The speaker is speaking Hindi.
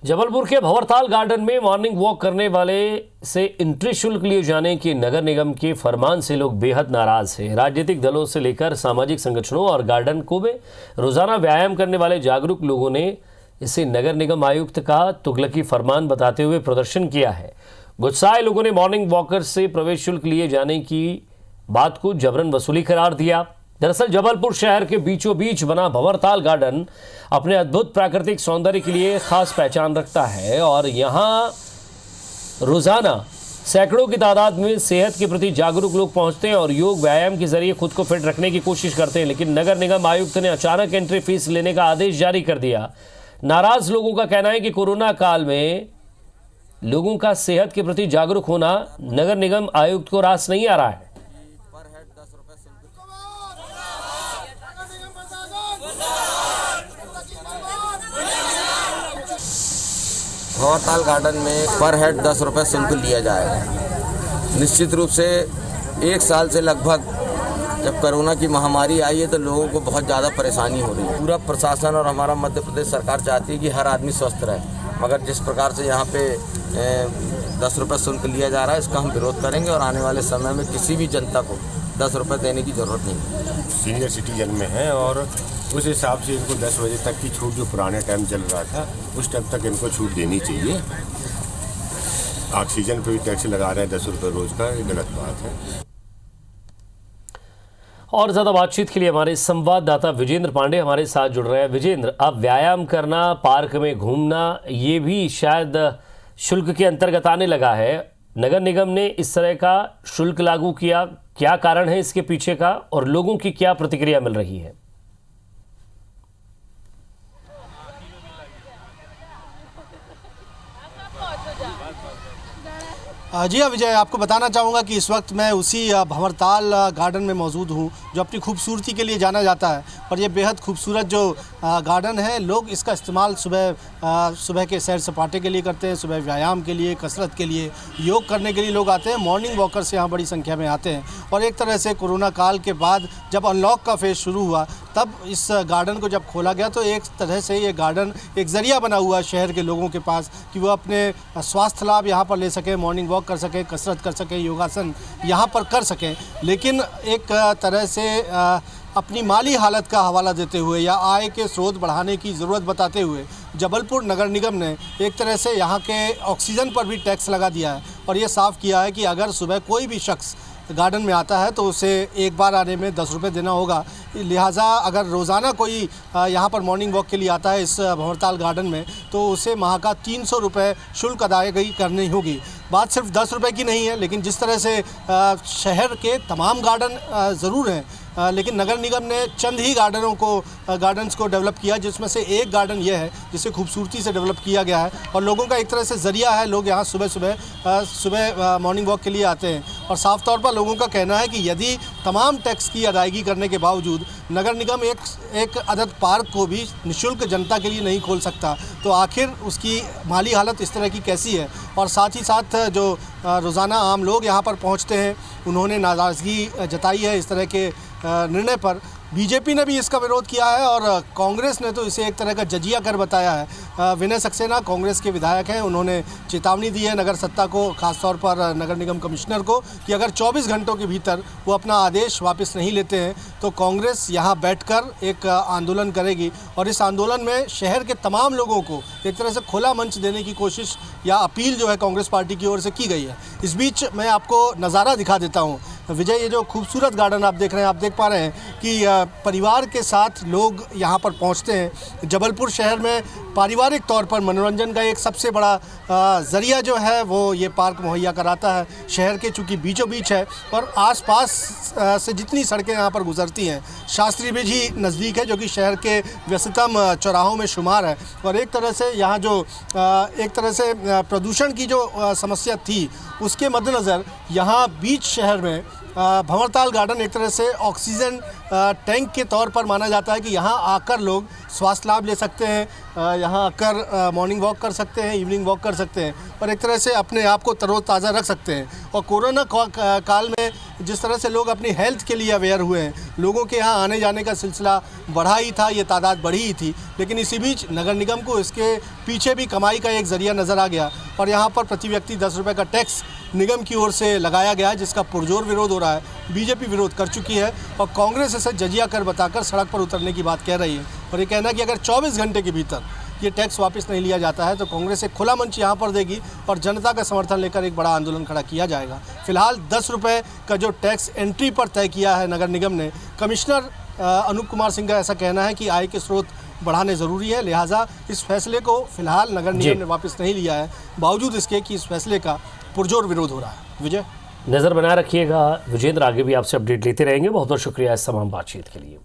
जबलपुर के भंवरताल गार्डन में मॉर्निंग वॉक करने वाले से एंट्री शुल्क लिए जाने की नगर निगम के फरमान से लोग बेहद नाराज हैं। राजनीतिक दलों से लेकर सामाजिक संगठनों और गार्डन को में रोजाना व्यायाम करने वाले जागरूक लोगों ने इसे नगर निगम आयुक्त का तुगलकी फरमान बताते हुए प्रदर्शन किया है। गुस्साए लोगों ने मॉर्निंग वॉकर से प्रवेश शुल्क लिए जाने की बात को जबरन वसूली करार दिया। दरअसल जबलपुर शहर के बीचों बीच बना भंवरताल गार्डन अपने अद्भुत प्राकृतिक सौंदर्य के लिए खास पहचान रखता है और यहाँ रोजाना सैकड़ों की तादाद में सेहत के प्रति जागरूक लोग पहुंचते हैं और योग व्यायाम के जरिए खुद को फिट रखने की कोशिश करते हैं। लेकिन नगर निगम आयुक्त ने अचानक एंट्री फीस लेने का आदेश जारी कर दिया। नाराज लोगों का कहना है कि कोरोना काल में लोगों का सेहत के प्रति जागरूक होना नगर निगम आयुक्त को रास नहीं आ रहा है। भंवरताल गार्डन में पर हेड 10 रुपये शुल्क लिया जाएगा। निश्चित रूप से एक साल से लगभग जब कोरोना की महामारी आई है तो लोगों को बहुत ज़्यादा परेशानी हो रही है। पूरा प्रशासन और हमारा मध्य प्रदेश सरकार चाहती है कि हर आदमी स्वस्थ रहे, मगर जिस प्रकार से यहाँ पे 10 रुपये शुल्क लिया जा रहा है इसका हम विरोध करेंगे और आने वाले समय में किसी भी जनता को 10 रुपये देने की ज़रूरत नहीं। सीनियर सिटीजन में है और उस हिसाब से इनको 10 बजे तक की छूट जो पुराने टाइम चल रहा था उस टाइम तक इनको छूट देनी चाहिए। ऑक्सीजन पे भी टैक्स लगा रहे हैं 10 रुपये रोज का, ये गलत बात है। और ज़्यादा बातचीत के लिए हमारे संवाददाता विजेंद्र पांडे हमारे साथ जुड़ रहे हैं। विजेंद्र, अब व्यायाम करना, पार्क में घूमना, ये भी शायद शुल्क के अंतर्गत आने लगा है। नगर निगम ने इस तरह का शुल्क लागू किया, क्या कारण है इसके पीछे का और लोगों की क्या प्रतिक्रिया मिल रही है? जी हाँ विजय, आपको बताना चाहूँगा कि इस वक्त मैं उसी भंवरताल गार्डन में मौजूद हूँ जो अपनी खूबसूरती के लिए जाना जाता है। और ये बेहद खूबसूरत जो गार्डन है, लोग इसका इस्तेमाल सुबह के सैर सपाटे के लिए करते हैं, सुबह व्यायाम के लिए, कसरत के लिए, योग करने के लिए लोग आते हैं। मॉर्निंग वॉकर्स यहाँ बड़ी संख्या में आते हैं। और एक तरह से कोरोना काल के बाद जब अनलॉक का फेज़ शुरू हुआ तब इस गार्डन को जब खोला गया तो एक तरह से ये गार्डन एक ज़रिया बना हुआ है शहर के लोगों के पास कि वो अपने स्वास्थ्य लाभ यहाँ पर ले सकें, मॉर्निंग वॉक कर सकें, कसरत कर सकें, योगासन यहाँ पर कर सकें। लेकिन एक तरह से अपनी माली हालत का हवाला देते हुए या आय के स्रोत बढ़ाने की ज़रूरत बताते हुए जबलपुर नगर निगम ने एक तरह से यहाँ के ऑक्सीजन पर भी टैक्स लगा दिया है और ये साफ़ किया है कि अगर सुबह कोई भी शख्स गार्डन में आता है तो उसे एक बार आने में 10 रुपये देना होगा। लिहाजा अगर रोज़ाना कोई यहाँ पर मॉर्निंग वॉक के लिए आता है इस भंवरताल गार्डन में तो उसे माह का 300 रुपये शुल्क अदायगी करनी होगी। बात सिर्फ 10 रुपये की नहीं है, लेकिन जिस तरह से शहर के तमाम गार्डन ज़रूर हैं, लेकिन नगर निगम ने चंद ही गार्डन्स को डेवलप किया, जिसमें से एक गार्डन यह है जिसे खूबसूरती से डेवलप किया गया है और लोगों का एक तरह से ज़रिया है। लोग यहाँ सुबह मॉर्निंग वॉक के लिए आते हैं और साफ़ तौर पर लोगों का कहना है कि यदि तमाम टैक्स की अदायगी करने के बावजूद नगर निगम एक अदद पार्क को भी निःशुल्क जनता के लिए नहीं खोल सकता तो आखिर उसकी माली हालत इस तरह की कैसी है। और साथ ही साथ जो रोज़ाना आम लोग यहाँ पर पहुँचते हैं उन्होंने नाराज़गी जताई है इस तरह के निर्णय पर। बीजेपी ने भी इसका विरोध किया है और कांग्रेस ने तो इसे एक तरह का जजिया कर बताया है। विनय सक्सेना कांग्रेस के विधायक हैं, उन्होंने चेतावनी दी है नगर सत्ता को, खासतौर पर नगर निगम कमिश्नर को, कि अगर 24 घंटों के भीतर वो अपना आदेश वापस नहीं लेते हैं तो कांग्रेस यहाँ बैठकर एक आंदोलन करेगी और इस आंदोलन में शहर के तमाम लोगों को एक तरह से खुला मंच देने की कोशिश या अपील जो है कांग्रेस पार्टी की ओर से की गई है। इस बीच मैं आपको नज़ारा दिखा देता हूँ। विजय, ये जो खूबसूरत गार्डन आप देख रहे हैं, आप देख पा रहे हैं कि परिवार के साथ लोग यहाँ पर पहुँचते हैं। जबलपुर शहर में पारिवारिक तौर पर मनोरंजन का एक सबसे बड़ा ज़रिया जो है वो ये पार्क मुहैया कराता है। शहर के चूँकि बीचों बीच है और आसपास से जितनी सड़कें यहाँ पर गुजरती हैं, शास्त्री ब्रिज ही नज़दीक है जो कि शहर के व्यस्ततम चौराहों में शुमार है। और एक तरह से यहाँ जो प्रदूषण की जो समस्या थी उसके मद्देनज़र यहाँ बीच शहर में भंवरताल गार्डन एक तरह से ऑक्सीजन टैंक के तौर पर माना जाता है कि यहाँ आकर लोग स्वास्थ्य लाभ ले सकते हैं, यहाँ आकर मॉर्निंग वॉक कर सकते हैं, इवनिंग वॉक कर सकते हैं और एक तरह से अपने आप को तरोताज़ा रख सकते हैं। और कोरोना काल में जिस तरह से लोग अपनी हेल्थ के लिए अवेयर हुए हैं, लोगों के यहाँ आने जाने का सिलसिला बढ़ा ही था, ये तादाद बढ़ी ही थी, लेकिन इसी बीच नगर निगम को इसके पीछे भी कमाई का एक ज़रिया नज़र आ गया और यहाँ पर प्रति व्यक्ति 10 रुपये का टैक्स निगम की ओर से लगाया गया है, जिसका पुरजोर विरोध हो रहा है। बीजेपी विरोध कर चुकी है और कांग्रेस इसे जजिया कर बताकर सड़क पर उतरने की बात कह रही है और ये कहना कि अगर 24 घंटे के भीतर ये टैक्स वापस नहीं लिया जाता है तो कांग्रेस एक खुला मंच यहाँ पर देगी और जनता का समर्थन लेकर एक बड़ा आंदोलन खड़ा किया जाएगा। फिलहाल 10 रुपये का जो टैक्स एंट्री पर तय किया है नगर निगम ने, कमिश्नर अनूप कुमार सिंह का ऐसा कहना है कि आय के स्रोत बढ़ाने ज़रूरी है, लिहाजा इस फैसले को फिलहाल नगर निगम ने वापस नहीं लिया है, बावजूद इसके कि इस फैसले का पुरजोर विरोध हो रहा है। विजय, नज़र बनाए रखिएगा। विजेंद्र, आगे भी आपसे अपडेट लेते रहेंगे। बहुत बहुत शुक्रिया इस तमाम बातचीत के लिए।